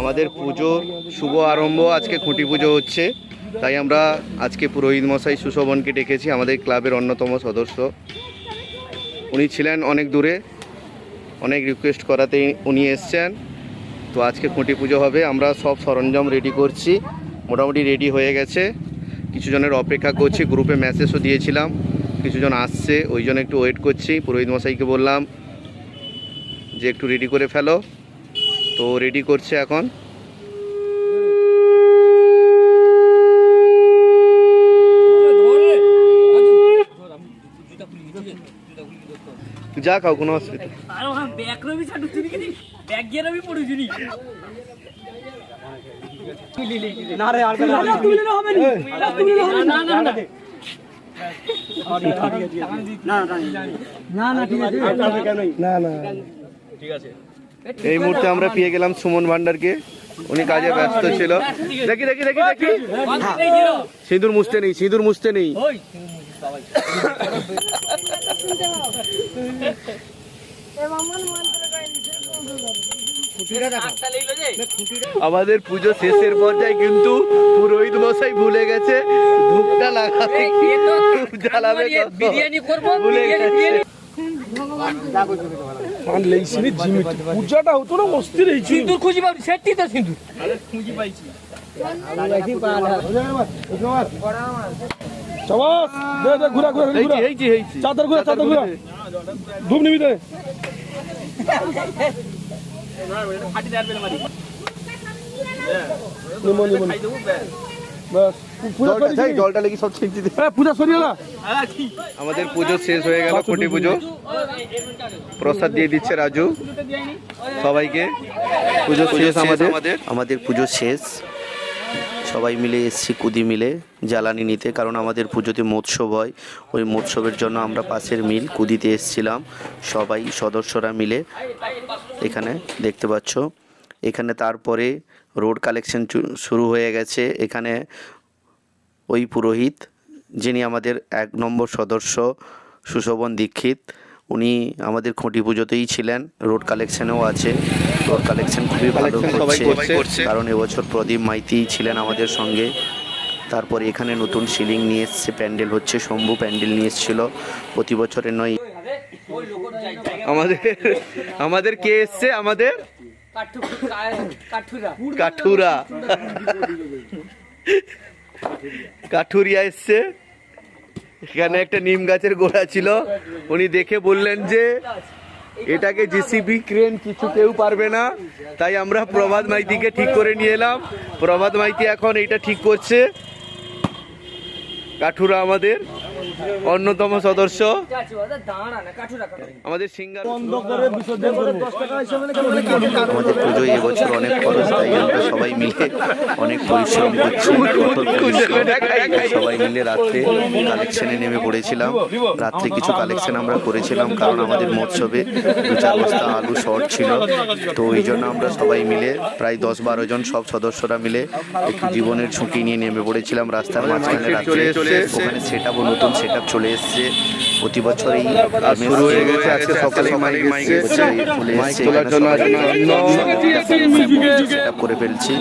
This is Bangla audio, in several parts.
আমাদের পুজো শুভ আরম্ভ। আজকে খুঁটি পুজো হচ্ছে, তাই আমরা আজকে পুরোহিত মশাই সুশোভনকে ডেকেছি, আমাদের ক্লাবের অন্যতম সদস্য। উনি ছিলেন অনেক দূরে, অনেক রিকোয়েস্ট করাতে উনি এসছেন। তো আজকে খুঁটি পুজো হবে, আমরা সব সরঞ্জাম রেডি করছি, মোটামুটি রেডি হয়ে গেছে। কিছু জনের অপেক্ষা করছি, গ্রুপে মেসেজও দিয়েছিলাম, কিছুজন আসছে, ওই জন্য একটু ওয়েট করছি। পুরোহিত মশাইকে বললাম যে একটু রেডি করে ফেলো, তো রেডি করছে এখন। যা খাও, কোনো অসুবিধা এই মুহূর্তে আমরা পেয়ে গেলাম সুমন ভান্ডারকে, উনি কাজে ব্যস্ত ছিল। দেখি দেখি দেখি দেখি, সিঁদুর মুছতে নেই, সিঁদুর মুছতে নেই। আমাদের পুজো শেষের পর্যায়ে কিন্তু পুরোহিত মশাই ভুলে গেছে ধূপটা লাগাবে, ধূপ জ্বালাবে, ভুলে গেছে। পূজাটা হতো না অস্থির এই সিঁদুর খুঁজি পাবি সেটি তো সিঁদুর খুঁজি পাইছি। ঘুরা ঘুরা চাদর ঘুরা, চাদর ঘুরা, ধূপ নিবি দে। জলটা লেগে সব ছিঁচি দিই। পূজা সরিয়ে না, আমাদের পুজো শেষ হয়ে গেল, খুঁটি পুজো। প্রসাদ দিয়ে দিচ্ছে রাজু সবাইকে। পুজো শেষ আমাদের পুজো শেষ। সবাই মিলে এসছি কুদি মিলে জ্বালানি নিতে, কারণ আমাদের পুজোতে মৎস্যব হয়। ওই মৎস্যবের জন্য আমরা পাশের মিল কুদিতে এসছিলাম সবাই সদস্যরা মিলে। এখানে দেখতে পাচ্ছ, এখানে তারপরে রোড কালেকশন শুরু হয়ে গেছে। এখানে ওই পুরোহিত যিনি আমাদের 1 নম্বর সদস্য সুশোভন দীক্ষিত, উনি আমাদের খুঁটি পুজোতেই ছিলেন, রোড কালেকশনেও আছে। রোড কালেকশন খুবই ভালো করছে, কারণ এবছর প্রদীপ মাইতি ছিলেন আমাদের সঙ্গে। তারপরে এখানে নতুন সিলিং নিয়ে এসছে, প্যান্ডেল হচ্ছে, শম্ভু প্যান্ডেল নিয়ে এসেছিল, প্রতি বছরের নয়। আমাদের কে এসছে? আমাদের কাঠুরিয়া এসছে। এখানে একটা নিম গাছের গোড়া ছিল, উনি দেখে বললেন যে এটাকে জেসিবি ক্রেন কিছু কেউ পারবে না, তাই আমরা প্রভাত মাইতিকে ঠিক করে নিয়ে এলাম। প্রভাত মাইতি এখন এটা ঠিক করছে। কাঠুরা আমাদের অন্যতম সদস্য, আমাদের সিঙ্গার। আমাদের পুজো এবছর অনেক খরচ, তাই আমরা সবাই মিলে অনেক পরিশ্রম করছি। সবাই মিলে রাত্রে কালেকশনে নেমে পড়েছিলাম। রাত্রে কিছু কালেকশন আমরা করেছিলাম, কারণ আমাদের মৎসবে 2-4 বস্তা আলু শর্ট ছিল। তো ওই জন্য আমরা সবাই মিলে প্রায় 10-12 জন সব সদস্যরা মিলে একটু জীবনের ঝুঁকি নিয়ে নেমে পড়েছিলাম রাস্তার মাঝখানে। রাত্রে ওখানে সেটআপ, নতুন সেটআপ চলে এসছে। প্রতি বছরই শুরু হয়ে গেছে, আজকে সকালে মাইক এসছে, সেটআপ করে ফেলছি।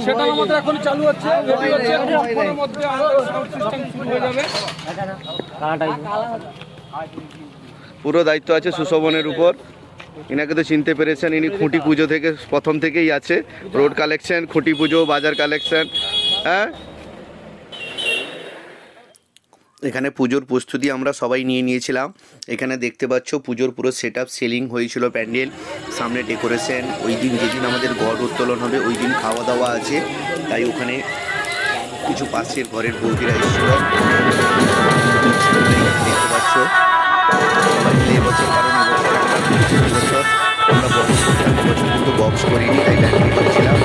সেটা আমাদের এখন চালু হচ্ছে, পুরো দায়িত্ব আছে সুশোভনের উপর। ইনাকে তো চিনতে পেরেছেন, ইনি খুঁটি পুজো থেকে প্রথম থেকেই আছে। রোড কালেকশন, খুঁটি পুজো, বাজার কালেকশন। হ্যাঁ, এখানে পুজোর প্রস্তুতি আমরা সবাই নিয়ে নিয়েছিলাম। এখানে দেখতে পাচ্ছ পুজোর পুরো সেটআপ, সেলিং হয়েছিল প্যান্ডেল, সামনে ডেকোরেশন। ওই দিন যেদিন আমাদের ঘট উত্তোলন হবে ওই দিন খাওয়া দাওয়া আছে, তাই ওখানে কিছু পাশের ঘরের বৌদিরা এসেছিল। দেখতে পাচ্ছ সবাই মিলে এবছর, কারণ এবছর আমরা বক্স করতাম, এবছর কিন্তু বক্স করিনি, তাই ব্যান্ড করেছিলাম।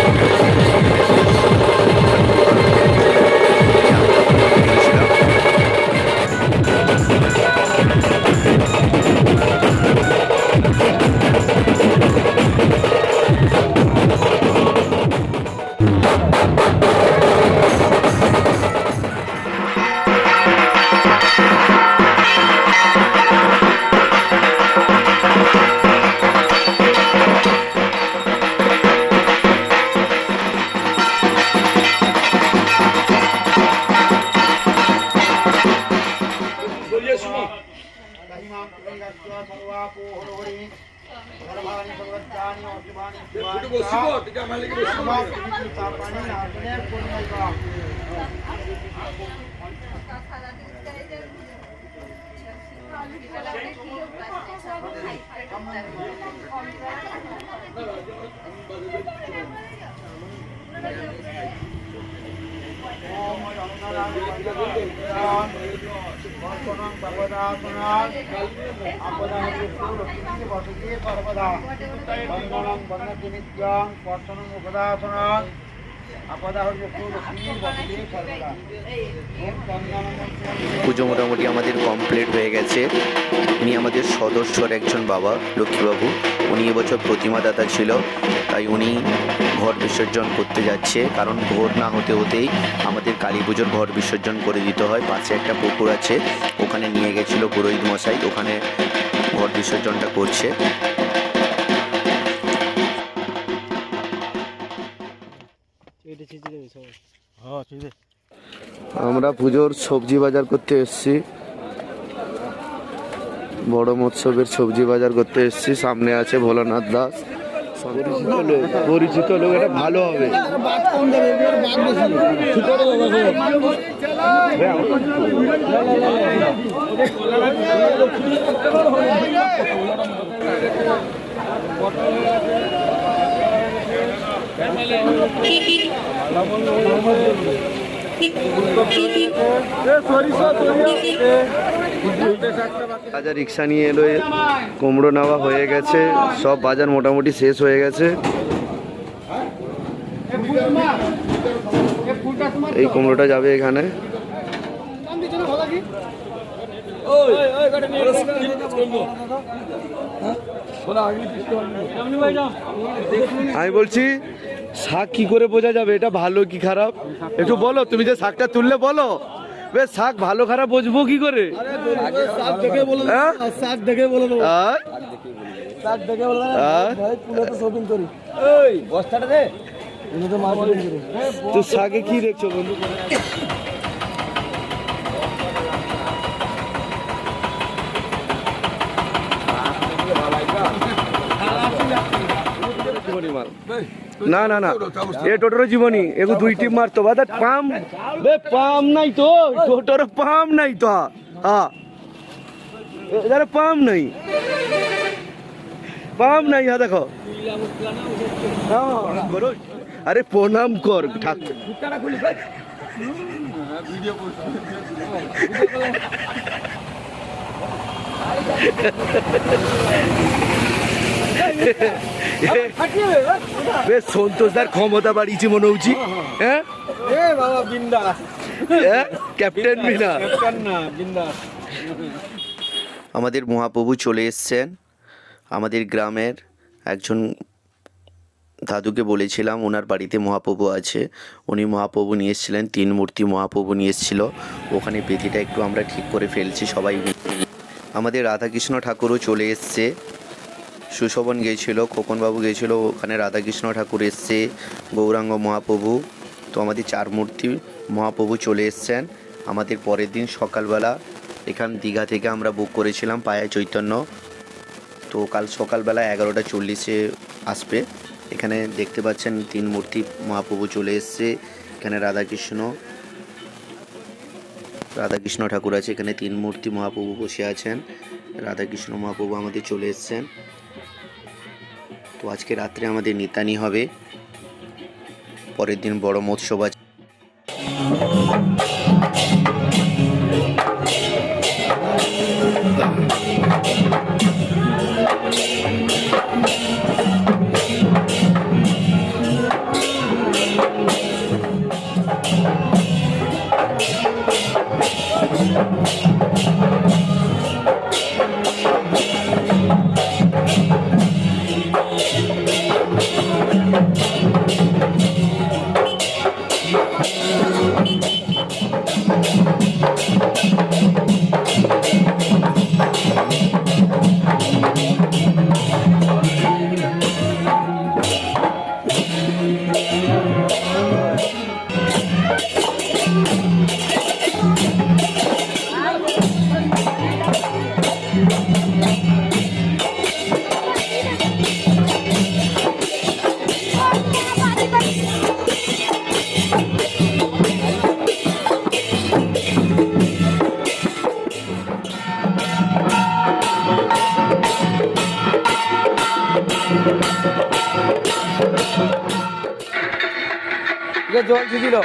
পুজো মোটামুটি আমাদের কমপ্লিট হয়ে গেছে। উনি আমাদের সদস্যর একজন বাবা, লক্ষ্মীবাবু। উনি এবছর প্রতিমা দাতা ছিল, তাই উনি ঘট বিসর্জন করতে যাচ্ছে। কারণ ভোর না হতে হতেই আমাদের কালী পুজোর ঘট বিসর্জন করে দিতে হয়। পাশে একটা পুকুর আছে, ওখানে নিয়ে গেছিলো পুরোহিত মশাই, ওখানে ঘট বিসর্জনটা করছে। আমরা পুজোর সবজি বাজার করতে এসেছি, বড় মৎসবের সবজি বাজার করতে এসেছি। সামনে আছে ভোলানাথ দাস, পরিচিত লোক, এটা ভালো হবে। বাজার রিক্সা নিয়ে এলো, কুমড়ো নেওয়া হয়ে গেছে, সব বাজার মোটামুটি শেষ হয়ে গেছে। এই কুমড়োটা যাবে এখানে। আমি বলছি শাক কি করে বোঝা যাবে এটা ভালো কি খারাপ? একটু বলো, তুমি যে শাকটা তুললে বলো, বেশ শাক ভালো খারাপ বুঝবো কি করে? তো শাকে কি দেখছো বন্ধু? না না না, এ টোটোর জীবনী এগু দুই টিম মারতো বাদ পাম বে পাম নাই তো, টোটোর পাম নাই তো। হ্যাঁ এদারে পাম নাই, পাম নাই। হ্যাঁ দেখো, আরে প্রণাম কর ঠাকুর। বেশ সন্তোষদার ক্ষমতা বাড়িয়েছে মনে হচ্ছে। হ্যাঁ ক্যাপ্টেন মিনা। আমাদের মহাপ্রভু চলে এসছেন। আমাদের গ্রামের একজন দাদুকে বলেছিলাম ওনার বাড়িতে মহাপ্রভু আছে, উনি মহাপ্রভু নিয়ে এসেছিলেন, 3 মূর্তি মহাপ্রভু নিয়ে এসেছিল। ওখানে বেদিটা একটু আমরা ঠিক করে ফেলছি সবাই। আমাদের রাধাকৃষ্ণ ঠাকুরও চলে এসছে, সুশোভন গিয়েছিল, খোকনবাবু গিয়েছিল, ওখানে রাধাকৃষ্ণ ঠাকুর এসছে, গৌরাঙ্গ মহাপ্রভু। তো আমাদের 4 মূর্তি মহাপ্রভু চলে এসছেন। আমাদের পরের দিন সকালবেলা এখান দীঘা থেকে আমরা বুক করেছিলাম পায়া চৈতন্য, তো কাল সকালবেলা 11:40 আসবে। এখানে দেখতে পাচ্ছেন 3 মূর্তি মহাপ্রভু চলে এসছে। এখানে রাধাকৃষ্ণ ঠাকুর আছে, এখানে 3 মূর্তি মহাপ্রভু বসে আছেন। রাধাকৃষ্ণ মহাপ্রভু আমাদের চলে এসছেন। তো আজকে রাত্রে আমাদের নিতানি হবে, পরের দিন বড় মৎসব আছে। জল দিছিল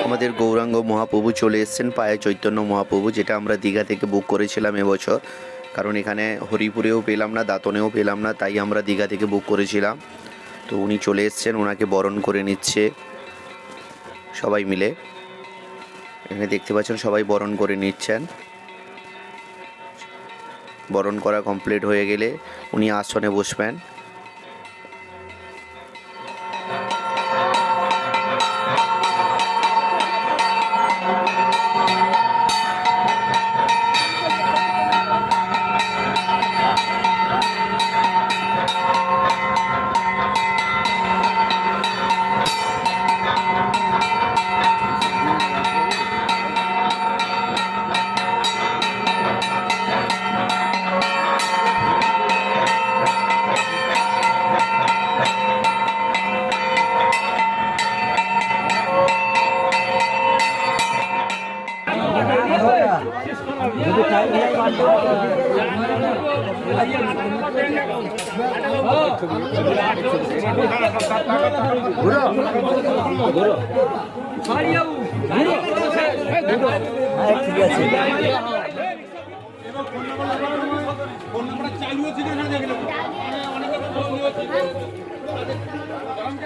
আমাদের গৌরাঙ্গ মহাপ্রভু চলে এসেছেন, পায়ে চৈতন্য মহাপ্রভু, যেটা আমরা দীঘা থেকে বুক করেছিলাম এবছর, কারণ এখানে হরিপুরেও পেলাম না, দাঁতনেও পেলাম না, তাই আমরা দীঘা থেকে বুক করেছিলাম। তো উনি চলে এসেছেন, ওনাকে বরণ করে নিচ্ছে সবাই মিলে। এখানে দেখতে পাচ্ছেন সবাই বরণ করে নিচ্ছেন। বরণ করা কমপ্লিট হয়ে গেলে উনি আসনে বসবেন।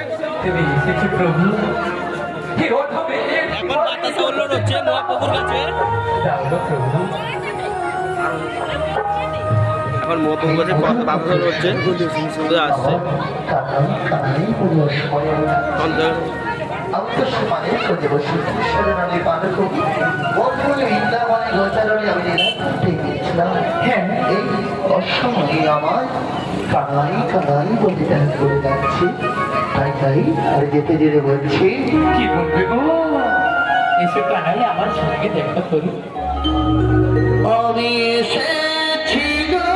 চালু তুমি এসেছো প্রভু এখন বাতাসে উল্লন হচ্ছে মহাপ্রভুর কাছে। প্রভু এখন মহাপ্রভুর কাছে বাতাসে উল্লন হচ্ছে, আসছে যেতে যেতে বলছি কি বলবে গো এসে কানাই আমার সঙ্গে দেখা করি আমি এসেছি গো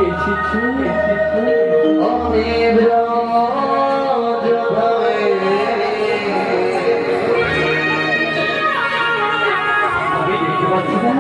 এসেছো আমি ব্রজভাবে আমি দেখতে পাচ্ছি না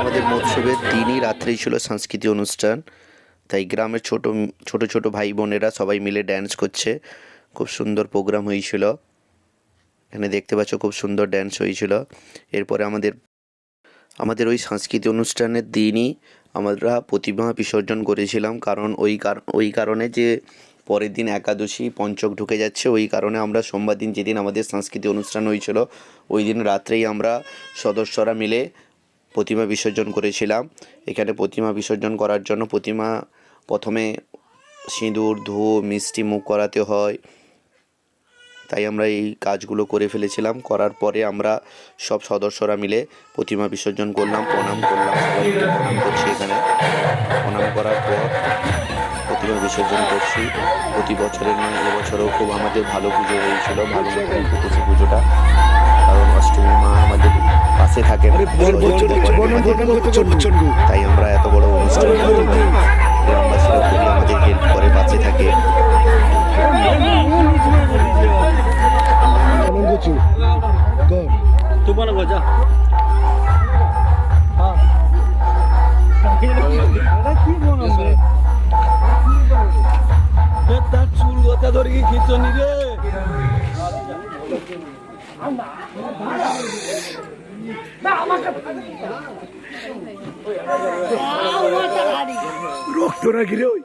আমাদের মহোৎসবের দিনই রাত্রেই ছিল সাংস্কৃতিক অনুষ্ঠান, তাই গ্রামের ছোট ছোট ছোট ভাই বোনেরা সবাই মিলে ড্যান্স করছে। খুব সুন্দর প্রোগ্রাম হয়েছিল, এখানে দেখতে পাচ্ছ খুব সুন্দর ড্যান্স হয়েছিল। এরপরে আমাদের ওই সাংস্কৃতিক অনুষ্ঠানের দিনই আমরা প্রতিমা বিসর্জন করেছিলাম, কারণ ওই কারণে যে পরের দিন একাদশী পঞ্চক ঢুকে যাচ্ছে, ওই কারণে আমরা সোমবার দিন যেদিন আমাদের সাংস্কৃতিক অনুষ্ঠান হয়েছিল ওই দিন রাত্রেই আমরা সদস্যরা মিলে প্রতিমা বিসর্জন করেছিলাম। এখানে প্রতিমা বিসর্জন করার জন্য প্রতিমা প্রথমে সিঁদুর ধূপ মিষ্টি মুখ করাতে হয়, তাই আমরা এই কাজগুলো করে ফেলেছিলাম। করার পরে আমরা সব সদস্যরা মিলে প্রতিমা বিসর্জন করলাম, প্রণাম করলাম, সবাই প্রণাম করছি। এখানে প্রণাম করার পর প্রতিমা বিসর্জন করছি। প্রতি বছরের নয় এবছরও খুব আমাদের ভালো পুজো হয়েছিল, ভালো মতন কেটেছে পুজোটা, কারণ অষ্টমী মা আমাদের পাশে থাকে, তাই আমরা এত বড় অনুষ্ঠান গ্রামবাসীরা খুবই আমাদের হেল্প করে, পাশে থাকে। তুফান গজা তার চুল কথা ধরে কি খিচনি রে রক্ত নাকি রে ওই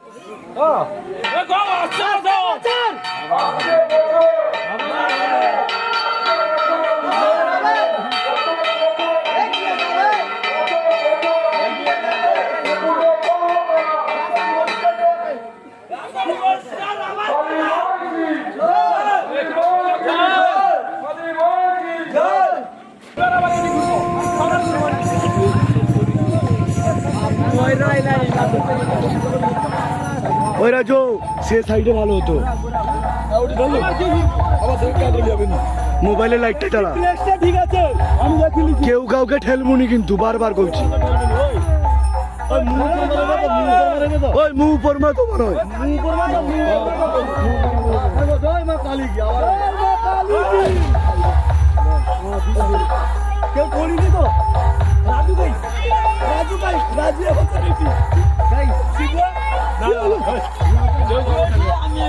ওই রাজু সে সাইডে ভালো হতো, মোবাইলের লাইটটা চালা, কেউ কাউকে ঠেলমুনি কিন্তু বারবার করছি। ওই মুখ পরমা তো মনে হয় আমি